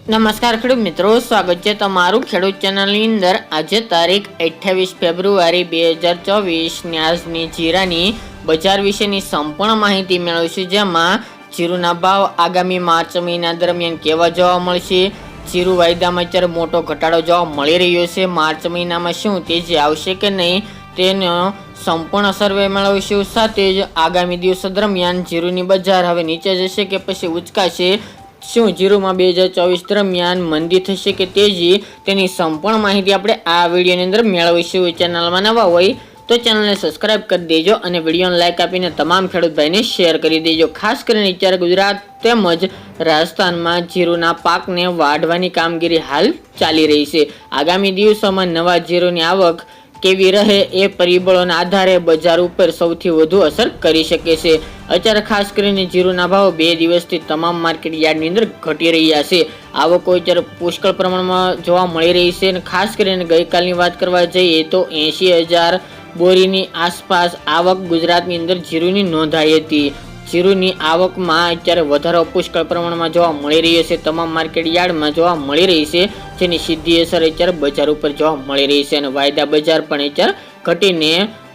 નમસ્કાર ખેડૂત મિત્રો, સ્વાગત છે તમારું ખેડૂત ચેનલની અંદર। આજે તારીખ 28 ફેબ્રુઆરી 2024 આજની જીરાની બજાર વિશેની સંપૂર્ણ માહિતી મેળવીશું, જેમાં જીરુના ભાવ આગામી માર્ચ મહિના દરમિયાન કેવા જોવા મળશે, જીરુ વાયદામાં અત્યારે મોટો ઘટાડો જોવા મળી રહ્યો છે, માર્ચ મહિનામાં શું તેજી આવશે કે નહીં તેનો સંપૂર્ણ સર્વે મેળવીશું। સાથે જ આગામી દિવસો દરમિયાન જીરુની બજાર હવે નીચે જશે કે પછી ઉચકાશે, શું જીરુમાં 2024 દરમિયાન મંદી થશે કે તેજી, તેની સંપૂર્ણ માહિતી આપણે આ વિડીયોની અંદર મેળવીશું। ચેનલમાં નવા હોય તો ચેનલને સબસ્ક્રાઇબ કરી દેજો અને વિડીયોને લાઇક આપીને તમામ ખેડૂત ભાઈને શેર કરી દેજો। ખાસ કરીને અત્યારે ગુજરાત તેમજ રાજસ્થાનમાં જીરુના પાકને વાઢવાની કામગીરી હાલ ચાલી રહી છે। આગામી દિવસોમાં નવા જીરુની આવક કેવી રહે એ પરિબળોના આધારે બજાર ઉપર સૌથી વધુ અસર કરી શકે છે। અત્યારે ખાસ કરીને જીરુના ભાવ 2 દિવસથી તમામ માર્કેટ યાર્ડની અંદર ઘટી રહ્યા છે। આવકો અત્યારે પુષ્કળ પ્રમાણમાં જોવા મળી રહી છે અને ખાસ કરીને ગઈકાલની વાત કરવા જઈએ તો 80,000 બોરીની આસપાસ આવક ગુજરાતની અંદર જીરુની નોંધાઈ હતી। જીરુની આવકમાં અત્યારે વધારો પુષ્કળ પ્રમાણમાં જોવા મળી રહ્યો છે, તમામ માર્કેટ યાર્ડમાં જોવા મળી રહી છે, જેની સીધી અસર અત્યારે બજાર ઉપર જોવા મળી રહી છે અને વાયદા બજાર પણ અત્યારે ઘટીને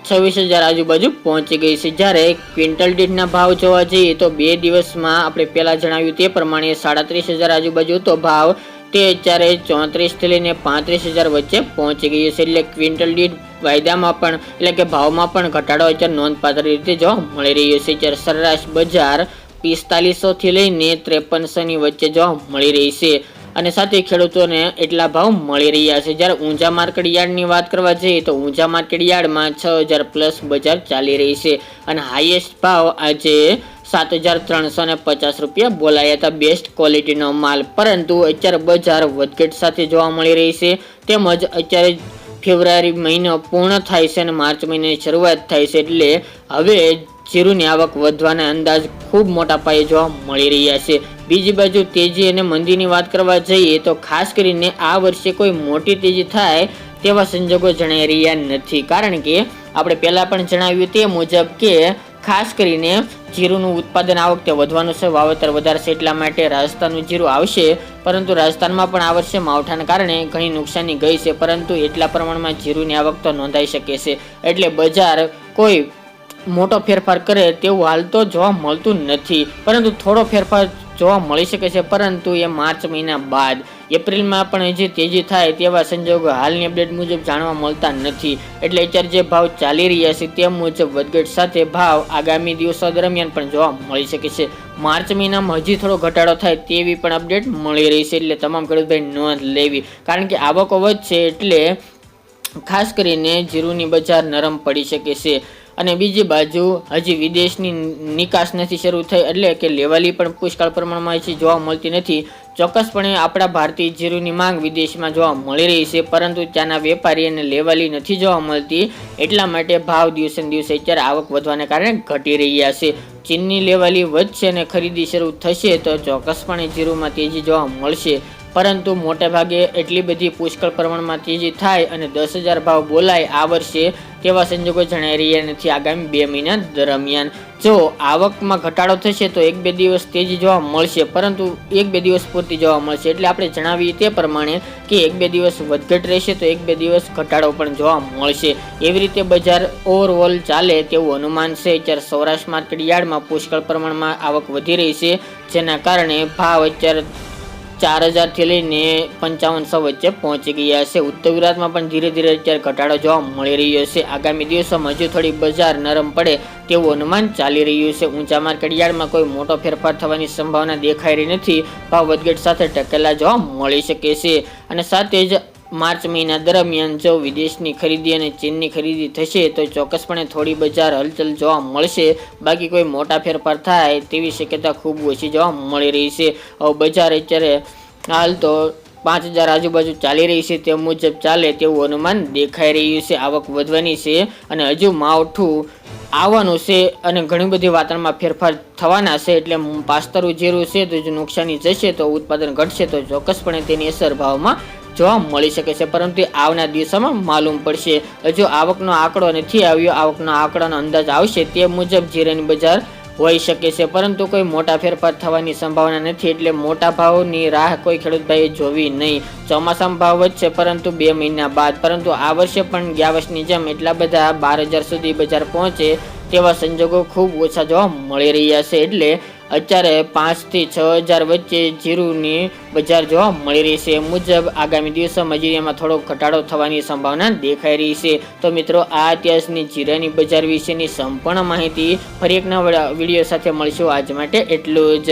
26,000 આજુબાજુ પહોંચી ગઈ છે। જ્યારે ક્વિન્ટલ દીઠના ભાવ જોવા જઈએ તો 2 દિવસમાં આપણે પહેલા જણાવ્યું તે પ્રમાણે 37,000 આજુબાજુ તો ભાવ તે અત્યારે 34 થી લઈને 35,000 વચ્ચે પહોંચી ગયું છે। એટલે ક્વિન્ટલ દીઠ વાયદામાં પણ એટલે કે ભાવમાં પણ ઘટાડો અત્યારે નોંધપાત્ર રીતે જોવા મળી રહ્યો છે। અત્યારે સરેરાશ બજાર 4500 થી લઈને 5300 ની વચ્ચે જોવા મળી રહી છે અને સાથે ખેડૂતોને એટલા ભાવ મળી રહ્યા છે। જ્યારે ઊંઝા માર્કેટ યાર્ડની વાત કરવા જઈએ તો ઊંઝા માર્કેટ યાર્ડમાં 6,000 પ્લસ બજાર ચાલી રહી છે અને હાઈએસ્ટ ભાવ આજે 7,350 રૂપિયા બોલાયા હતા બેસ્ટ ક્વોલિટીનો માલ। પરંતુ અત્યારે બજાર વધઘટ સાથે જોવા મળી રહી છે, તેમજ અત્યારે ફેબ્રુઆરી મહિનો પૂર્ણ થાય છે અને માર્ચ મહિનાની શરૂઆત થાય છે, એટલે હવે જીરુની આવક વધવાના અંદાજ ખૂબ મોટા પાયે જોવા મળી રહ્યા છે। બીજી બાજુ તેજી અને મંદીની વાત કરવા જઈએ તો ખાસ કરીને આ વર્ષે કોઈ મોટી તેજી થાય તેવા સંજોગો જણાઈ રહ્યા નથી, કારણ કે આપણે પહેલા પણ જણાવ્યું તે મુજબ કે ખાસ કરીને જીરુનું ઉત્પાદન આ વખતે વધવાનું છે, વાવેતર વધારે છે, એટલા માટે રાજસ્થાનનું જીરું આવશે, પરંતુ રાજસ્થાનમાં પણ આ વર્ષે માવઠાના કારણે ઘણી નુકસાની ગઈ છે, પરંતુ એટલા પ્રમાણમાં જીરુની આવક તો નોંધાઈ શકે છે, એટલે બજાર કોઈ મોટો ફેરફાર કરે તેવું હાલ તો જોવા મળતું નથી, પરંતુ થોડો ફેરફાર જોવા મળી શકે છે, પરંતુ એ માર્ચ મહિના બાદ એપ્રિલમાં પણ હજી તેજી થાય તેવા સંજોગો હાલની અપડેટ મુજબ જાણવા મળતા નથી। એટલે અત્યારે જે ભાવ ચાલી રહ્યા છે તે મુજબ વધઘટ સાથે ભાવ આગામી દિવસો દરમિયાન પણ જોવા મળી શકે છે। માર્ચ મહિનામાં હજી થોડો ઘટાડો થાય તેવી પણ અપડેટ મળી રહી છે, એટલે તમામ ખેડૂતભાઈ નોંધ લેવી, કારણ કે આવકો વધશે એટલે ખાસ કરીને જીરુની બજાર નરમ પડી શકે છે। અને બીજી બાજુ હજી વિદેશની નિકાસ નથી શરૂ થઈ, એટલે કે લેવાલી પણ પુષ્કળ પ્રમાણમાં હજી જોવા મળતી નથી। ચોક્કસપણે આપણા ભારતીય જીરુની માંગ વિદેશમાં જોવા મળી રહી છે, પરંતુ ત્યાંના વેપારી અને લેવાલી નથી જોવા મળતી, એટલા માટે ભાવ દિવસે દિવસે અત્યારે આવક વધવાને કારણે ઘટી રહ્યા છે। ચીનની લેવાલી વધશે અને ખરીદી શરૂ થશે તો ચોક્કસપણે જીરુમાં તેજી જોવા મળશે, પરંતુ મોટે ભાગે એટલી બધી પુષ્કળ પ્રમાણમાં તેજી થાય અને 10,000 ભાવ બોલાય આ વર્ષે તેવા સંજોગો જણાઈ રહ્યા નથી આગામી 2 મહિના દરમિયાન। જો આવકમાં ઘટાડો થશે તો 1-2 દિવસ તેજી જોવા મળશે, પરંતુ 1-2 દિવસ પૂરતી જોવા મળશે, એટલે આપણે જણાવીએ તે પ્રમાણે કે 1-2 દિવસ વધઘટ રહેશે તો 1-2 દિવસ ઘટાડો પણ જોવા મળશે। એવી રીતે બજાર ઓવરઓલ ચાલે તેવું અનુમાન છે। અત્યારે સૌરાષ્ટ્ર માર્કેટ યાર્ડમાં પુષ્કળ પ્રમાણમાં આવક વધી રહી છે, જેના કારણે ભાવ અત્યારે 4,000 થી લઈને 5500 વચ્ચે પહોંચી ગયા છે। ઉત્તર ગુજરાતમાં પણ ધીરે ધીરે અત્યારે ઘટાડો જોવા મળી રહ્યો છે। આગામી દિવસોમાં હજુ થોડી બજાર નરમ પડે તેવું અનુમાન ચાલી રહ્યું છે। ઊંચા માર્કેટ યાર્ડમાં કોઈ મોટો ફેરફાર થવાની સંભાવના દેખાઈ રહી નથી, ભાવ વધઘટ સાથે ટકેલા જોવા મળી શકે છે। અને સાથે જ માર્ચ મહિના દરમિયાન જો વિદેશની ખરીદી અને ચીનની ખરીદી થશે તો ચોક્કસપણે થોડી બજાર હલચલ જોવા મળશે, બાકી કોઈ મોટા ફેરફાર થાય તેવી શક્યતા ખૂબ ઓછી જોવા મળી રહી છે। હવે બજાર અત્યારે હાલ તો 5,000 આજુબાજુ ચાલી રહી છે, તે મુજબ ચાલે તેવું અનુમાન દેખાઈ રહ્યું છે। આવક વધવાની છે અને હજુ માવઠું આવવાનું છે અને ઘણી બધી વાતાવરણમાં ફેરફાર થવાના છે, એટલે પાસ્તરું જીરું છે તો જો નુકસાની જશે તો ઉત્પાદન ઘટશે તો ચોક્કસપણે તેની અસર ભાવમાં જોવા મળી શકે છે, પરંતુ આવનાર દિવસોમાં માલુમ પડશે। હજુ આવકનો આંકડો નથી આવ્યો, આવકનો આંકડાનો અંદાજ આવશે તે મુજબ જીરાની બજાર હોઈ શકે છે, પરંતુ કોઈ મોટા ફેરફાર થવાની સંભાવના નથી. એટલે મોટા ભાવની રાહ કોઈ ખેડૂત ભાઈએ જોવી નહીં. ચોમાસામાં ભાવ વધશે પરંતુ 2 મહિના બાદ. પરંતુ આ વર્ષે પણ ગયા વર્ષની જેમ એટલા બધા 12,000 સુધી બજાર પહોંચે તેવા સંજોગો ખૂબ ઓછા જોવા મળી રહ્યા છે. એટલે અત્યારે 5 થી 6,000 વચ્ચે જીરુની બજાર જોવા મળી રહી છે. મુજબ આગામી દિવસોમાં જીરામાં થોડો ઘટાડો થવાની સંભાવના દેખાઈ રહી છે. તો મિત્રો, આ અત્યારની જીરાની બજાર વિશેની સંપૂર્ણ માહિતી ફરી એક નવા વિડીયો સાથે મળીશું. આજ માટે એટલું જ.